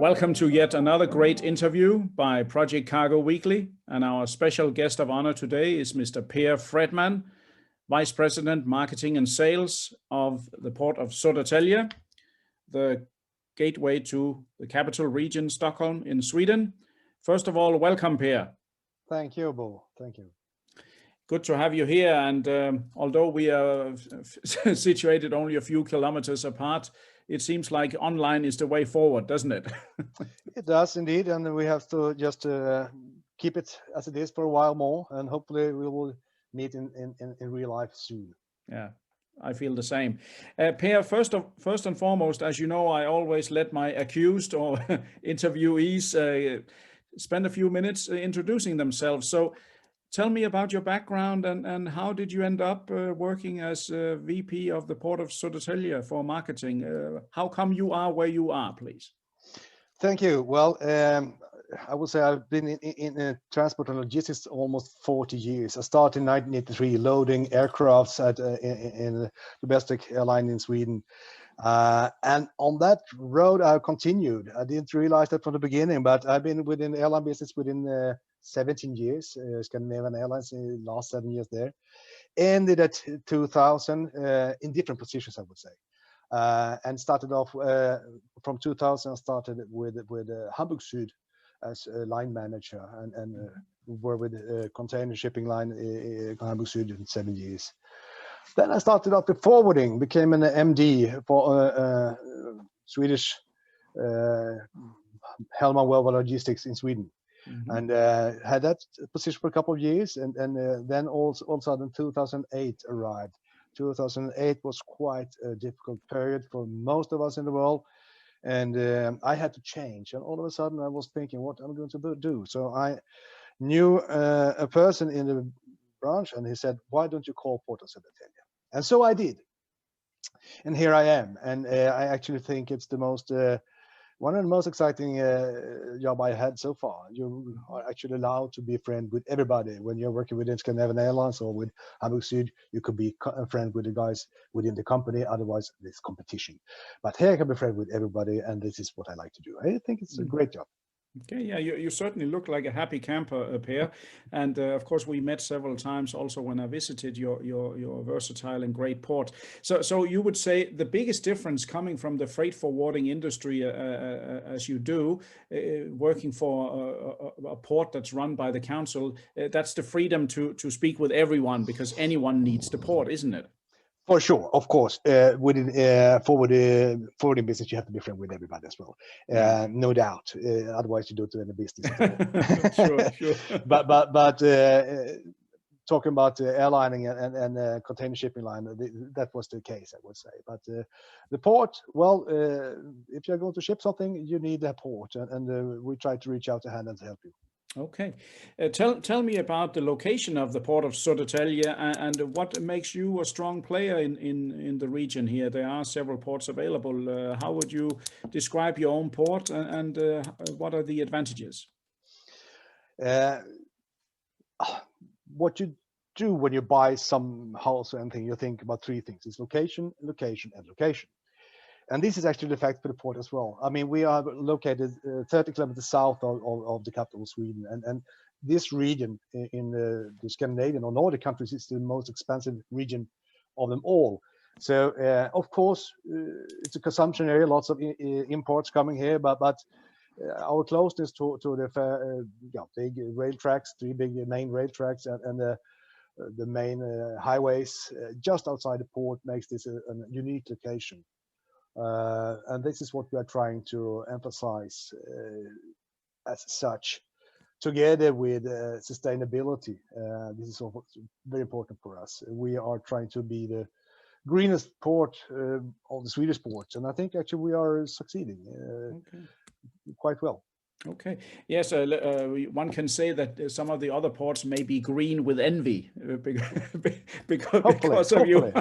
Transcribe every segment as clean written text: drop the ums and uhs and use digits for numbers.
Welcome to yet another great interview by Project Cargo Weekly, and our special guest of honor today is Mr. Fredman, Vice President Marketing and Sales of the Port of Södertälje, the gateway to the capital region, Stockholm in Sweden. First of all, welcome, Per. Thank you, Bo. Thank you. Good to have you here, and although we are situated only a few kilometers apart, it seems like online is the way forward, doesn't it? It does indeed, and we have to just keep it as it is for a while more, and hopefully we will meet in real life soon. Yeah, I feel the same. Per, first and foremost, as you know, I always let my accused or interviewees spend a few minutes introducing themselves. So tell me about your background and how did you end up working as VP of the Port of Södertälje for marketing? How come you are where you are, please? Thank you. Well, I would say I've been in transport and logistics almost 40 years. I started in 1983 loading aircrafts in the domestic airline in Sweden. And on that road, I've continued. I didn't realize that from the beginning, but I've been within the airline business within 17 years, Scandinavian Airlines in the last 7 years there. Ended at 2000 in different positions, I would say. And started off from 2000, I started with Hamburg Süd as a line manager and were with a container shipping line Hamburg Süd in 7 years. Then I started off with forwarding, became an MD for Swedish Hellman Weber Logistics in Sweden. Mm-hmm. And had that position for a couple of years, and then all of a sudden 2008 arrived. 2008 was quite a difficult period for most of us in the world, and I had to change. And all of a sudden I was thinking, what am I going to do? So I knew a person in the branch, and he said, why don't you call Port of Södertälje? And so I did. And here I am. And I actually think it's the most one of the most exciting job I had so far. You are actually allowed to be a friend with everybody. When you're working within Scandinavian Airlines or with Hamburg Süd, you could be a friend with the guys within the company. Otherwise, there's competition. But here I can be a friend with everybody, and this is what I like to do. I think it's a great job. Okay, yeah, you certainly look like a happy camper, Per. And of course, we met several times also when I visited your versatile and great port. So you would say the biggest difference coming from the freight forwarding industry as you do, working for a port that's run by the council, that's the freedom to speak with everyone because anyone needs the port, isn't it? For sure, of course. Within forwarding business, you have to be friend with everybody as well. No doubt. Otherwise, you don't do any business. Sure. But talking about airlining and container shipping line, that was the case, I would say. But the port, well, if you're going to ship something, you need a port, and we try to reach out a hand and help you. Okay, tell me about the location of the Port of Södertälje and what makes you a strong player in the region here. There are several ports available. How would you describe your own port and what are the advantages? What you do when you buy some house or anything, you think about three things. It's location, location, and location. And this is actually the fact for the port as well. I mean, we are located 30 kilometers south of the capital of Sweden. And this region in the Scandinavian or Nordic countries is the most expensive region of them all. So, of course, it's a consumption area, lots of imports coming here, but our closeness to the big rail tracks, three big main rail tracks and the main highways just outside the port makes this a unique location. And this is what we are trying to emphasize as such, together with sustainability. This is very important for us. We are trying to be the greenest port of the Swedish ports, and I think actually we are succeeding quite well. Okay. Yes, one can say that some of the other ports may be green with envy because of you.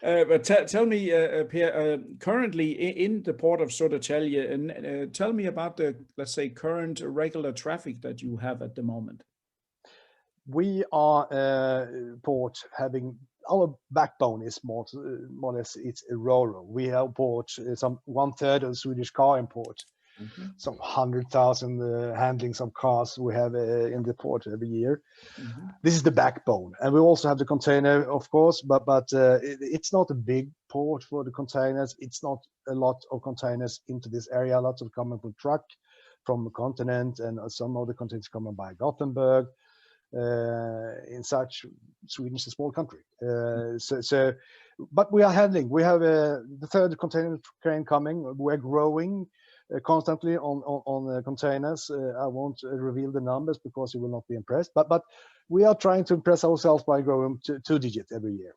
But tell me, Per, currently in the Port of Södertälje, and tell me about the, let's say, current regular traffic that you have at the moment. We are a port having, our backbone is more or less, it's a rural. We have port, some 1/3 of the Swedish car import. some 100,000 handlings of cars we have in the port every year. This is the backbone, and we also have the container, of course, but it's not a big port for the containers. It's not a lot of containers into this area. Lots of coming from truck from the continent, and some of the containers coming by Gothenburg. In such, Sweden is a small country, but we are handling. We have the third container crane coming. We're growing constantly on containers. I won't reveal the numbers because you will not be impressed, but we are trying to impress ourselves by growing two digits every year.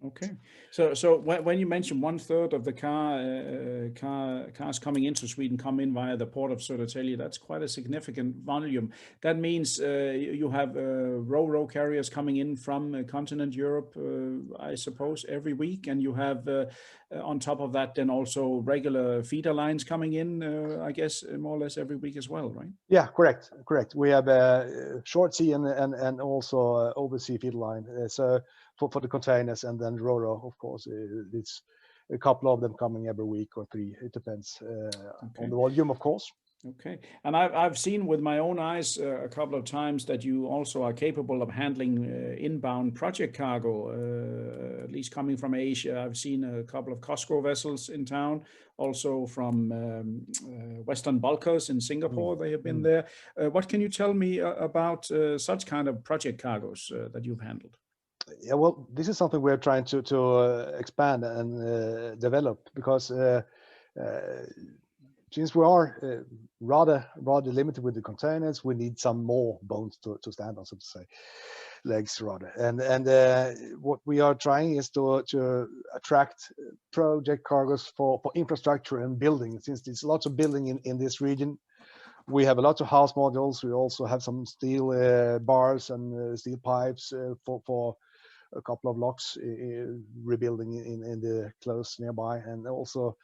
Okay, so when you mention 1/3 of the cars coming into Sweden come in via the Port of Södertälje, that's quite a significant volume. That means you have ro-ro carriers coming in from continent Europe, I suppose, every week, and you have on top of that then also regular feeder lines coming in, I guess, more or less every week as well, right? Yeah, correct. We have short sea and also oversea feeder line. So for the containers, and then ro-ro, of course, it's a couple of them coming every week or 3. It depends on the volume, of course. Okay, and I've seen with my own eyes a couple of times that you also are capable of handling inbound project cargo, at least coming from Asia. I've seen a couple of COSCO vessels in town, also from Western Bulkers in Singapore. They have been there. What can you tell me about such kind of project cargos that you've handled? Yeah, well, this is something we're trying to expand and develop, because since we are rather limited with the containers, we need some more bones to stand on, so to say, legs rather. And what we are trying is to attract project cargos for infrastructure and building. Since there's lots of building in this region, we have a lot of house modules. We also have some steel bars and steel pipes for a couple of locks rebuilding in the close nearby, and also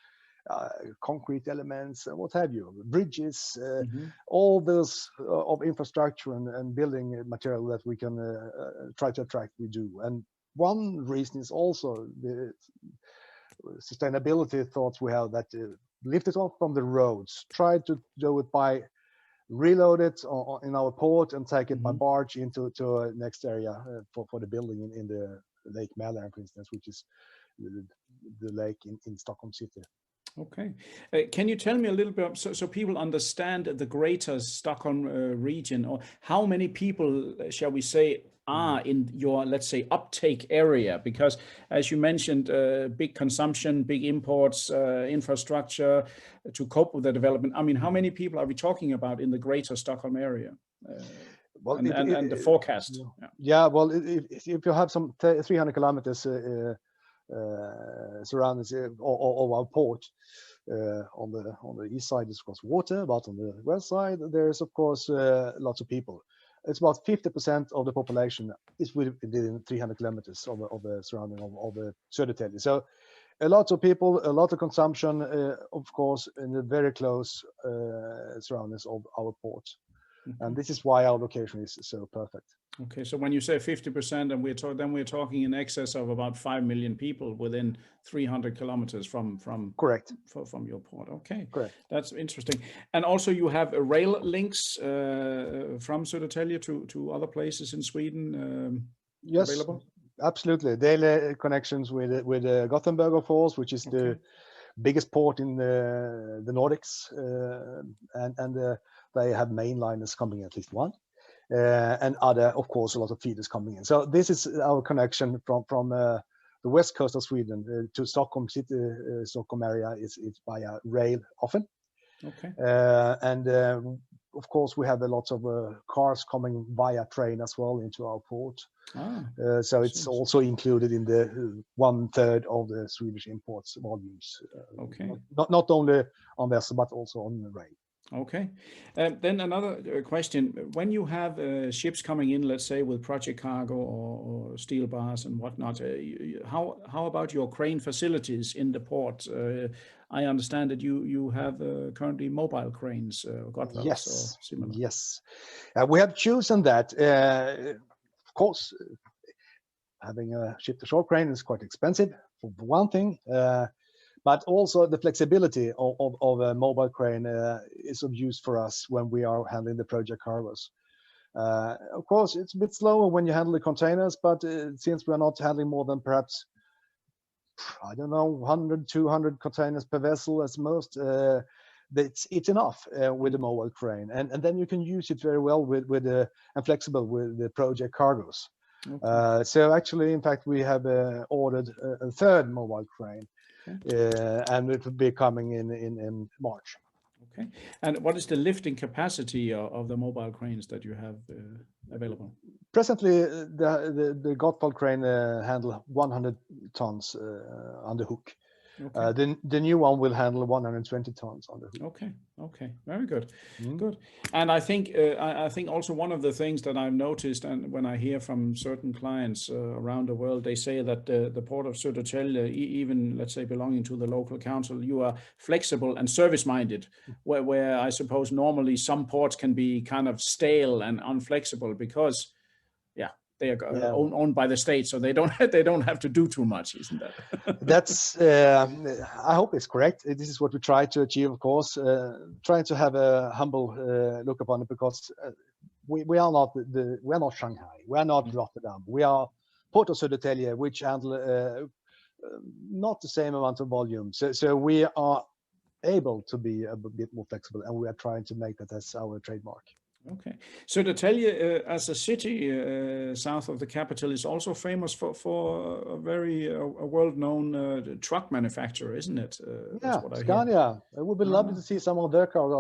concrete elements and what have you, bridges, all those of infrastructure and building material that we can try to attract, we do. And one reason is also the sustainability thoughts we have, that lift it off from the roads, try to do it by reload it in our port and take it by barge into next area for the building in the Lake Mälaren, for instance, which is the lake in Stockholm city. Okay. Can you tell me a little bit, so people understand the greater Stockholm region, or how many people, shall we say, are in your, let's say, uptake area? Because as you mentioned, big consumption, big imports, infrastructure to cope with the development. I mean, how many people are we talking about in the greater Stockholm area? Well, and the forecast. Yeah, well, if you have some 300 kilometers surroundings of our port, on the east side is of course water, but on the west side there's of course lots of people. It's about 50% of the population is within 300 kilometers of the surrounding of the Södertälje. So a lot of people, a lot of consumption, of course, in the very close surroundings of our port. And this is why our location is so perfect. Okay, so when you say 50%, and we're talking in excess of about 5 million people within 300 kilometers from correct from your port. Okay, correct. That's interesting. And also you have rail links from Södertälje to other places in Sweden. Yes, available? Absolutely. Daily connections with Gothenburg, of course, which is the biggest port in the Nordics, and they have mainliners coming, at least one. And other, of course, a lot of feeders coming in. So this is our connection from the west coast of Sweden to Stockholm city, Stockholm area is via rail often. Okay. And of course, we have a lot of cars coming via train as well into our port. So it's also included in the 1/3 of the Swedish imports volumes. Okay. Not only on vessel, but also on the rail. Okay. Then another question. When you have ships coming in, let's say with project cargo or steel bars and whatnot, how about your crane facilities in the port? I understand that you have currently mobile cranes, Gotwells, yes, or similar. Yes. We have chosen that. Of course, having a ship-to-shore crane is quite expensive, for one thing. But also the flexibility of a mobile crane is of use for us when we are handling the project cargoes. Of course, it's a bit slower when you handle the containers, but since we are not handling more than perhaps, I don't know, 100, 200 containers per vessel as most, it's enough with the mobile crane. And then you can use it very well and flexible with the project cargoes. Okay. So actually, in fact, we have ordered a third mobile crane. Okay. And it will be coming in March. Okay. And what is the lifting capacity of the mobile cranes that you have available? Presently, the Gottwald crane handle 100 tons on the hook. Okay. The new one will handle 120 tons on the hook. Okay. Okay. Very good. Good. And I think also one of the things that I've noticed, and when I hear from certain clients around the world, they say that the Port of Södertälje, even let's say belonging to the local council, you are flexible and service-minded, where I suppose normally some ports can be kind of stale and unflexible because, they are owned by the state, so they don't have to do too much, isn't that? That's I hope it's correct. This is what we try to achieve, of course. Trying to have a humble look upon it, because we are not Shanghai, we are not Rotterdam. We are Port of Södertälje, which handle not the same amount of volume. So we are able to be a bit more flexible, and we are trying to make that as our trademark. Okay. Södertälje as a city south of the capital is also famous for a very world-known truck manufacturer, isn't it? Yeah, Scania. It would be lovely to see some of their cars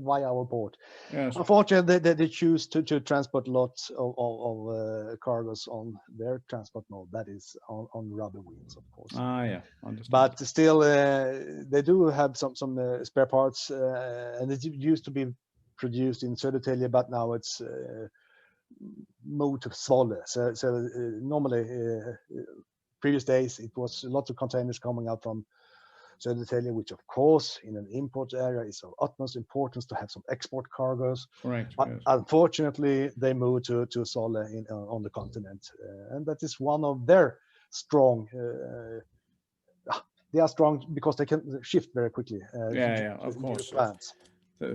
via our port. Yes. Unfortunately, they choose to transport lots of cargoes on their transport mode. That is on rubber wheels, of course. Yeah, understand. But still, they do have some spare parts, and it used to be produced in Södertälje, but now it's moved to Zwolle. So normally, previous days, it was lots of containers coming out from Södertälje, which of course, in an import area, is of utmost importance to have some export cargoes. Correct. But yes, unfortunately, they moved to Zwolle on the continent, and that is one of their strong. They are strong because they can shift very quickly. Of course.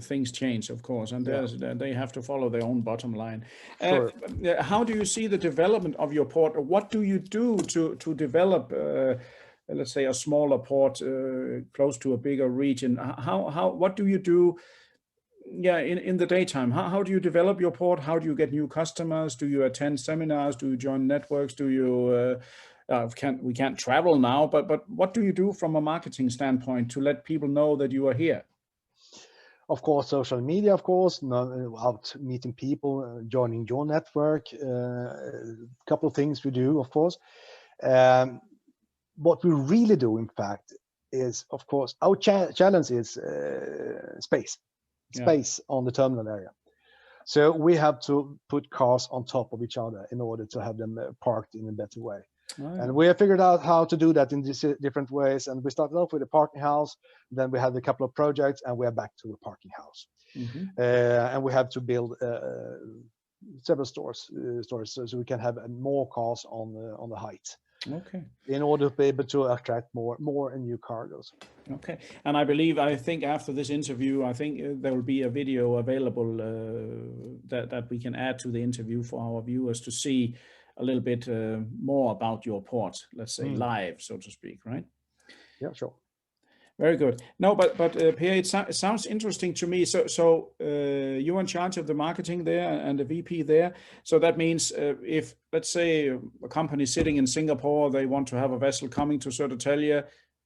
Things change, of course, and they have to follow their own bottom line. Sure. How do you see the development of your port? Or what do you do to develop, let's say, a smaller port close to a bigger region? What do you do? In the daytime, how do you develop your port? How do you get new customers? Do you attend seminars? Do you join networks? Do you we can't travel now, but what do you do from a marketing standpoint to let people know that you are here? Of course, social media, of course, out meeting people, joining your network, a couple of things we do, of course. What we really do, in fact, is, of course, our challenge is space on the terminal area. So we have to put cars on top of each other in order to have them parked in a better way. And we have figured out how to do that in these different ways. And we started off with a parking house. Then we had a couple of projects, and we are back to a parking house. And we have to build several stores so we can have more cars on the height. Okay. In order to be able to attract more and new cargoes. Okay. And I think after this interview, there will be a video available that we can add to the interview for our viewers to see a little bit more about your port, let's say live, so to speak, right? Yeah, sure. Very good. No, but Per, it sounds interesting to me. So you're in charge of the marketing there and the VP there. So that means if, let's say, a company sitting in Singapore, they want to have a vessel coming to Södertälje,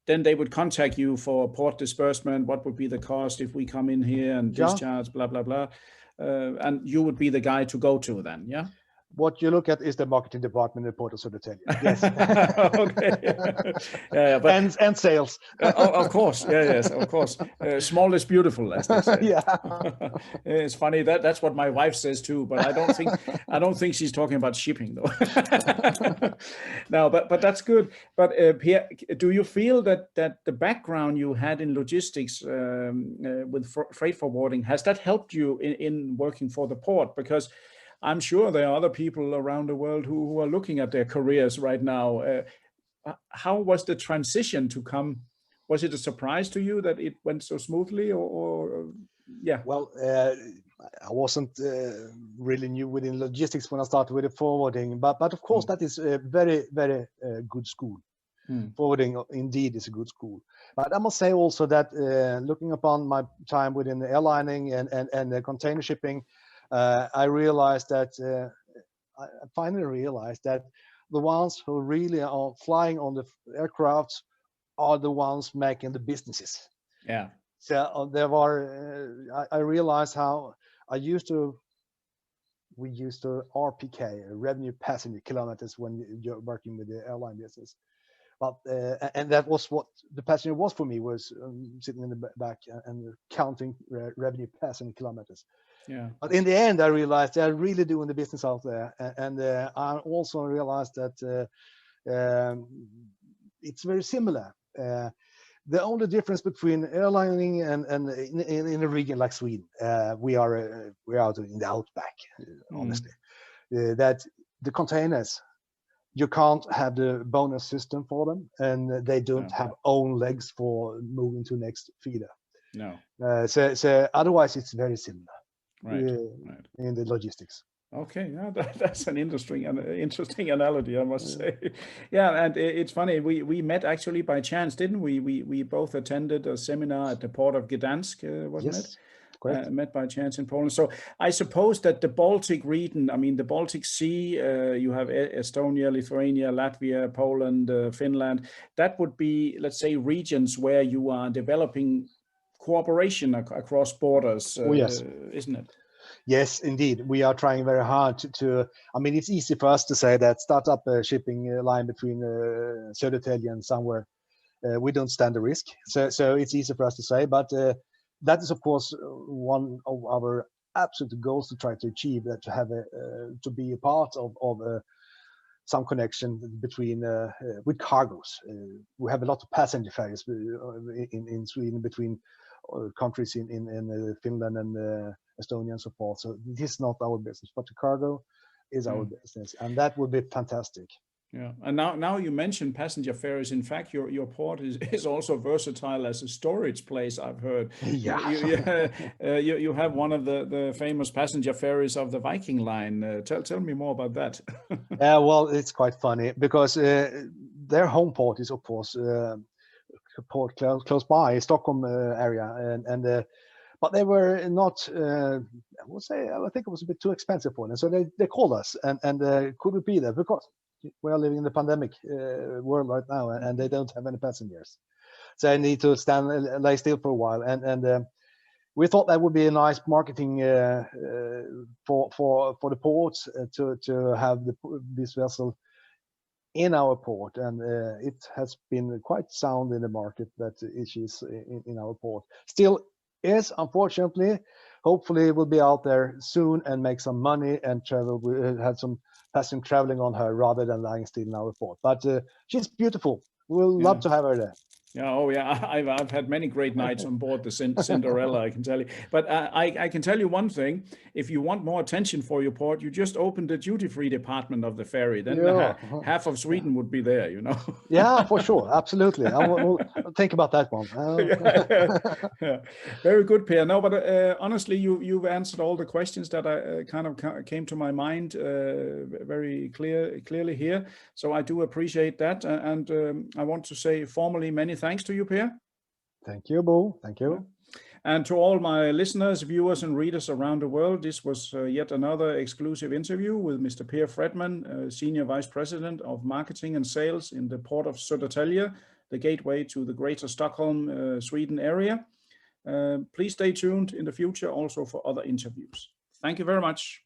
then they would contact you for port disbursement. What would be the cost if we come in here and discharge, blah, blah, blah. And you would be the guy to go to then, yeah? What you look at is the marketing department in Port of Södertälje. Yes. Okay. But, and sales. Of course. Yes, of course. Small is beautiful, as they say. Yeah. It's funny that's what my wife says too, but I don't think she's talking about shipping though. No, but that's good. But Pierre, do you feel that the background you had in logistics with freight forwarding, has that helped you in working for the port? Because I'm sure there are other people around the world who are looking at their careers right now. How was the transition to come Was it a surprise to you that it went so smoothly, or yeah? Well, I wasn't really new within logistics when I started with the forwarding, but of course that is a very, very good school. Forwarding indeed is a good school. But I must say also that looking upon my time within the airlining and the container shipping, I realized that I finally realized that the ones who really are flying on the aircrafts are the ones making the businesses. Yeah. So there were, I realized how we used to RPK, revenue passenger kilometers, when you're working with the airline business. But and that was what the passenger was for me, was sitting in the back and counting revenue passenger kilometers. Yeah. But in the end, I realized they're really doing the business out there, and I also realized that it's very similar. The only difference between airlining and in a region like Sweden, we're out in the outback, honestly, that the containers, you can't have the bonus system for them, and they don't have own legs for moving to next feeder. No. So otherwise it's very similar, right. in the logistics. Okay, yeah, that's an interesting analogy, I must say. Yeah, and it's funny, we met actually by chance, didn't we? We both attended a seminar at the port of Gdansk, wasn't it? Correct. Met by chance in Poland. So I suppose that the Baltic region, I mean, the Baltic Sea, you have Estonia, Lithuania, Latvia, Poland, Finland. That would be, let's say, regions where you are developing cooperation across borders, yes. Isn't it? Yes, indeed. We are trying very hard to I mean, it's easy for us to say that start up a shipping line between Södertälje and somewhere. We don't stand the risk. So it's easy for us to say, but that is, of course, one of our absolute goals to try to achieve, that to have to be a part of some connection between with cargos. We have a lot of passenger ferries in Sweden between countries in Finland and Estonia and so forth. So this is not our business, but the cargo is our business, and that would be fantastic. Yeah, and now you mentioned passenger ferries. In fact, your port is also versatile as a storage place, I've heard. Yeah. You have one of the famous passenger ferries of the Viking Line. Tell me more about that. Yeah, well, it's quite funny because their home port is, of course, a port close by Stockholm area, and but they were not. I think it was a bit too expensive for them, so they called us and could we be there, because we are living in the pandemic world right now, and they don't have any passengers, so I need to lay still for a while, and we thought that would be a nice marketing for the ports to have this vessel in our port, and it has been quite sound in the market that it is in our port. Still is, unfortunately. Hopefully it will be out there soon and make some money and travel. We have some passenger traveling on her rather than lying still in our port. But she's beautiful. We'll love to have her there. Yeah, oh yeah, I've had many great nights on board the Cinderella, I can tell you. But I can tell you one thing: if you want more attention for your port, you just open the duty-free department of the ferry. Then half of Sweden would be there, you know. Yeah, for sure, absolutely. I'll think about that one. Yeah. Very good, Per. No, but honestly, you've answered all the questions that I kind of came to my mind very clearly here. So I do appreciate that, and I want to say formally many thanks to you, Per. Thank you, Bo. Thank you. And to all my listeners, viewers, and readers around the world, this was yet another exclusive interview with Mr. Per Fredman, Senior Vice President of Marketing and Sales in the Port of Södertälje, the gateway to the greater Stockholm, Sweden area. Please stay tuned in the future also for other interviews. Thank you very much.